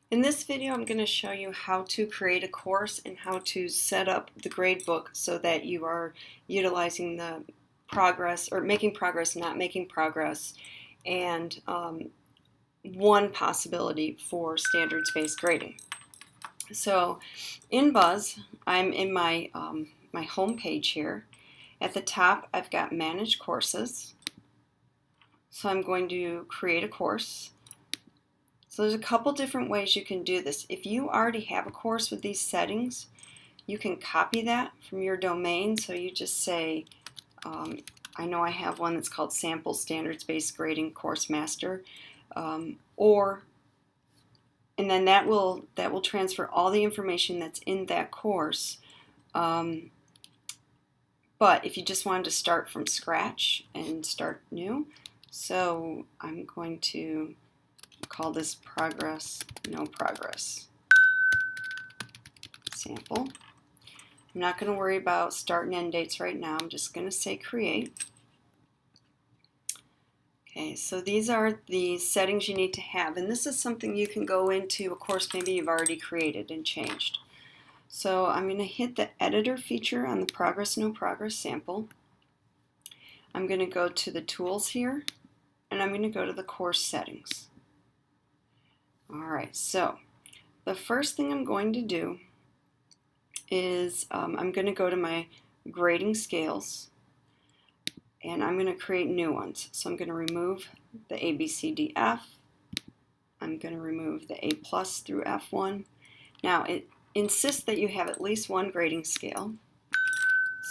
In this video, I'm going to show you how to create a course and how to set up the gradebook so that you are utilizing the progress or making progress, not making progress, and one possibility for standards-based grading. So in Buzz, I'm in my home page here. At the top, I've got Manage Courses. So I'm going to create a course. So there's a couple different ways you can do this. If you already have a course with these settings, you can copy that from your domain. So you just say, I know I have one that's called Sample Standards-Based Grading Course Master, and then that will transfer all the information that's in that course. But if you just wanted to start from scratch and start new, so I'm going to call this Progress, No Progress sample. I'm not going to worry about start and end dates right now. I'm just going to say create. Okay, so these are the settings you need to have, and this is something you can go into a course maybe you've already created and changed. So I'm going to hit the editor feature on the Progress, No Progress sample. I'm going to go to the tools here, and I'm going to go to the course settings. Alright, so the first thing I'm going to do is I'm going to go to my grading scales, and I'm going to create new ones. So I'm going to remove the A, B, C, D, F. I'm going to remove the A plus through F1. Now it insists that you have at least one grading scale.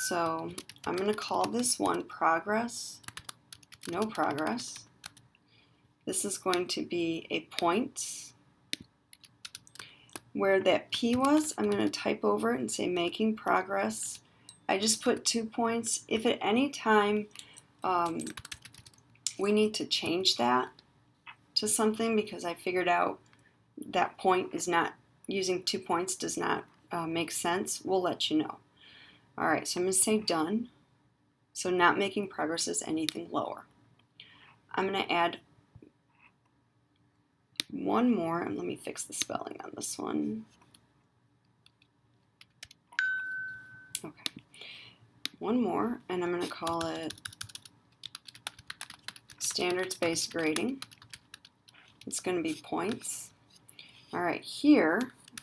So I'm going to call this one Progress, No Progress. This is going to be a points. Where that P was, I'm going to type over it and say making progress. I just put 2 points. If at any time we need to change that to something because I figured out that point is not, using 2 points does not make sense, we'll let you know. Alright, so I'm going to say done. So not making progress is anything lower. I'm going to add one more, and let me fix the spelling on this one. Okay, one more, and I'm going to call it standards-based grading. It's going to be points. All right, here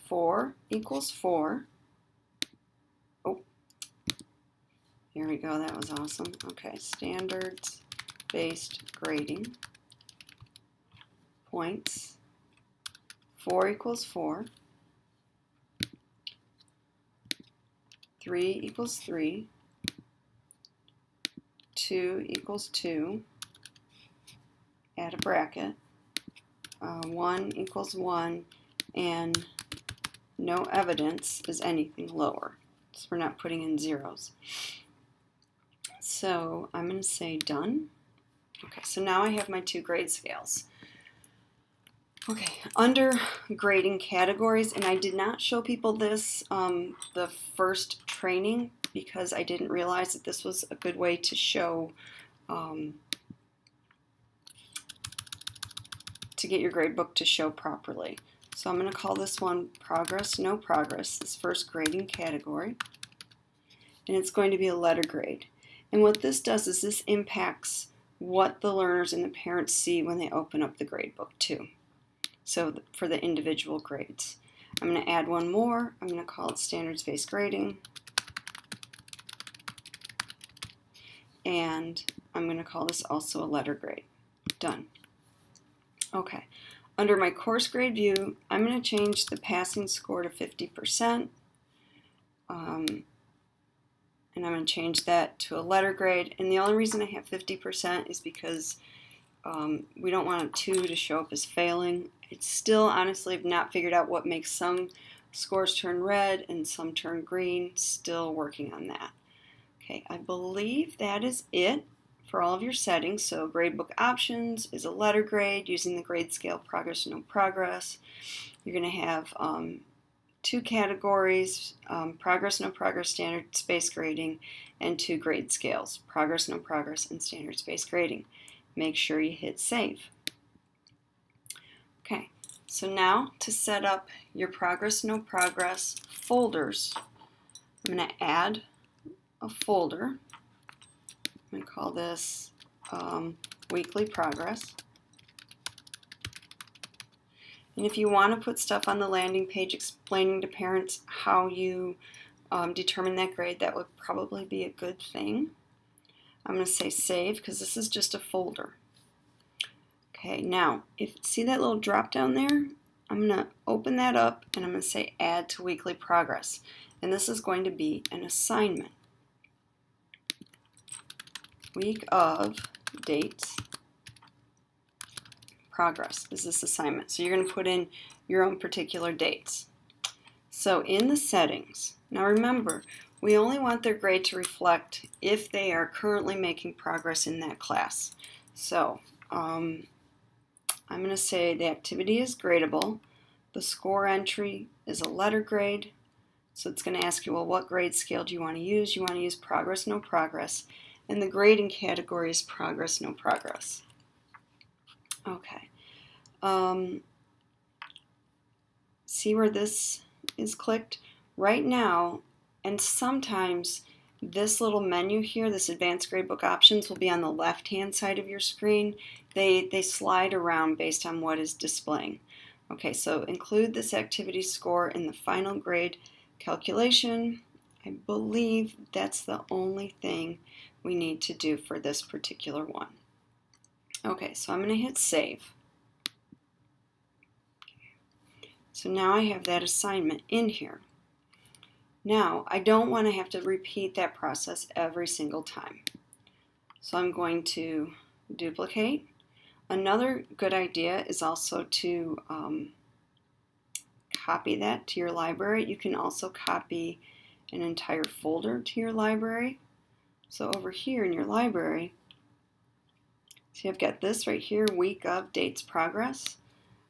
4 equals 4. Oh, here we go. That was awesome. Okay, standards-based grading. Points. 4 equals 4. 3 equals 3. 2 equals 2. Add a bracket. 1 equals 1. And no evidence is anything lower. So we're not putting in zeros. So I'm going to say done. Okay, so now I have my 2 grade scales. Okay, under grading categories, and I did not show people this the first training because I didn't realize that this was a good way to show, to get your gradebook to show properly. So I'm going to call this one Progress, No Progress, this first grading category, and it's going to be a letter grade. And what this does is this impacts what the learners and the parents see when they open up the gradebook too. So for the individual grades. I'm going to add one more. I'm going to call it standards-based grading. And I'm going to call this also a letter grade. Done. Okay. Under my course grade view, I'm going to change the passing score to 50%. And I'm going to change that to a letter grade. And the only reason I have 50% is because we don't want a 2 to show up as failing. It's still, honestly, I've not figured out what makes some scores turn red and some turn green. Still working on that. Okay, I believe that is it for all of your settings. So gradebook options is a letter grade using the grade scale Progress, No Progress. You're going to have 2 categories, Progress, No Progress, standards-based grading, and 2 grade scales, Progress, No Progress, and standards-based grading. Make sure you hit save. Okay, So now to set up your progress, no progress folders, I'm going to add a folder. I'm going to call this weekly progress. And if you want to put stuff on the landing page explaining to parents how you determine that grade, that would probably be a good thing. I'm going to say save because this is just a folder. Okay, now, see that little drop down there? I'm going to open that up and I'm going to say add to weekly progress. And this is going to be an assignment. Week of dates progress is this assignment. So you're going to put in your own particular dates. So in the settings, now remember, we only want their grade to reflect if they are currently making progress in that class. So I'm going to say the activity is gradable. The score entry is a letter grade. So it's going to ask you, well, what grade scale do you want to use? You want to use progress, no progress. And the grading category is progress, no progress. Okay. See where this is clicked? Right now, and sometimes this little menu here, this advanced gradebook options, will be on the left-hand side of your screen. They slide around based on what is displaying. Okay, so include this activity score in the final grade calculation. I believe that's the only thing we need to do for this particular one. Okay, so I'm going to hit save. So now I have that assignment in here. Now, I don't want to have to repeat that process every single time. So I'm going to duplicate. Another good idea is also to copy that to your library. You can also copy an entire folder to your library. So over here in your library, see I've got this right here, week of dates progress.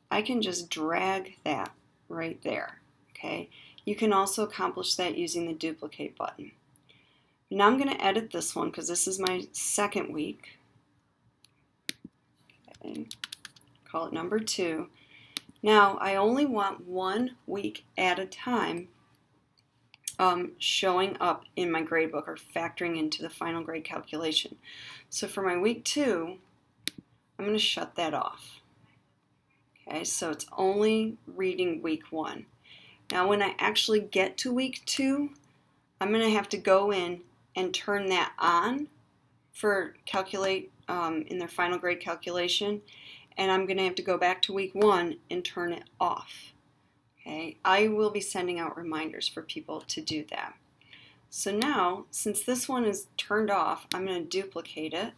I can just drag that right there, okay? You can also accomplish that using the duplicate button. Now I'm going to edit this one because this is my second week. Okay. Call it number 2. Now I only want 1 week at a time showing up in my gradebook or factoring into the final grade calculation. So for my week 2, I'm going to shut that off. Okay, so it's only reading week 1. Now when I actually get to week 2, I'm going to have to go in and turn that on for calculate in their final grade calculation, and I'm going to have to go back to week 1 and turn it off. Okay, I will be sending out reminders for people to do that. So now, since this one is turned off, I'm going to duplicate it.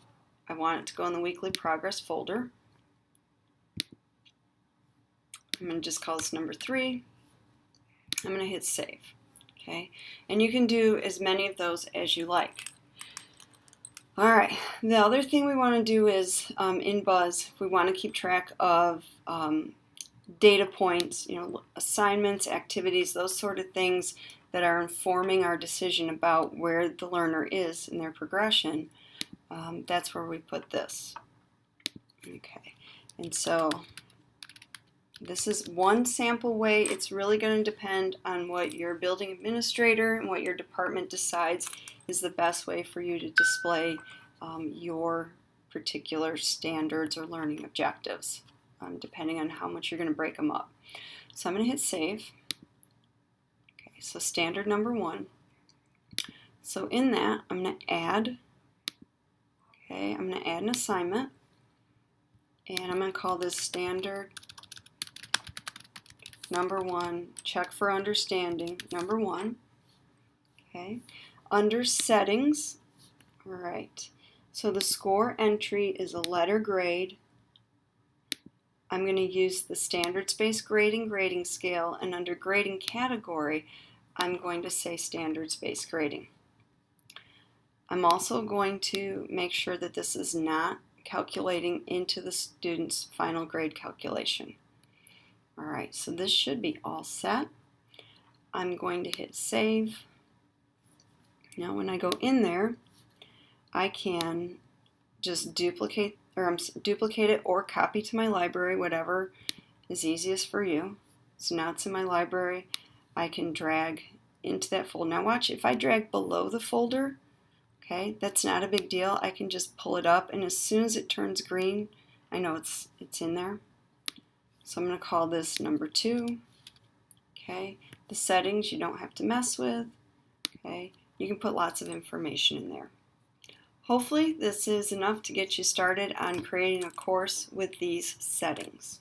I want it to go in the weekly progress folder. I'm going to just call this number 3. I'm going to hit save. Okay, and you can do as many of those as you like. Alright, the other thing we want to do is in Buzz, we want to keep track of data points, assignments, activities, those sort of things that are informing our decision about where the learner is in their progression. That's where we put this. Okay, and so this is one sample way. It's really going to depend on what your building administrator and what your department decides is the best way for you to display your particular standards or learning objectives, depending on how much you're going to break them up. So I'm going to hit save. Okay, so standard number 1. So in that, I'm going to add, I'm going to add an assignment, and I'm going to call this standard number 1, check for understanding, number 1. Okay, under settings, all right, so the score entry is a letter grade. I'm going to use the standards-based grading scale, and under grading category, I'm going to say standards-based grading. I'm also going to make sure that this is not calculating into the student's final grade calculation. All right, so this should be all set. I'm going to hit save. Now when I go in there, I can just duplicate it or copy to my library, whatever is easiest for you. So now it's in my library. I can drag into that folder. Now watch, if I drag below the folder, okay, that's not a big deal. I can just pull it up, and as soon as it turns green, I know it's in there. So I'm going to call this number 2. Okay, the settings you don't have to mess with. Okay, you can put lots of information in there. Hopefully this is enough to get you started on creating a course with these settings.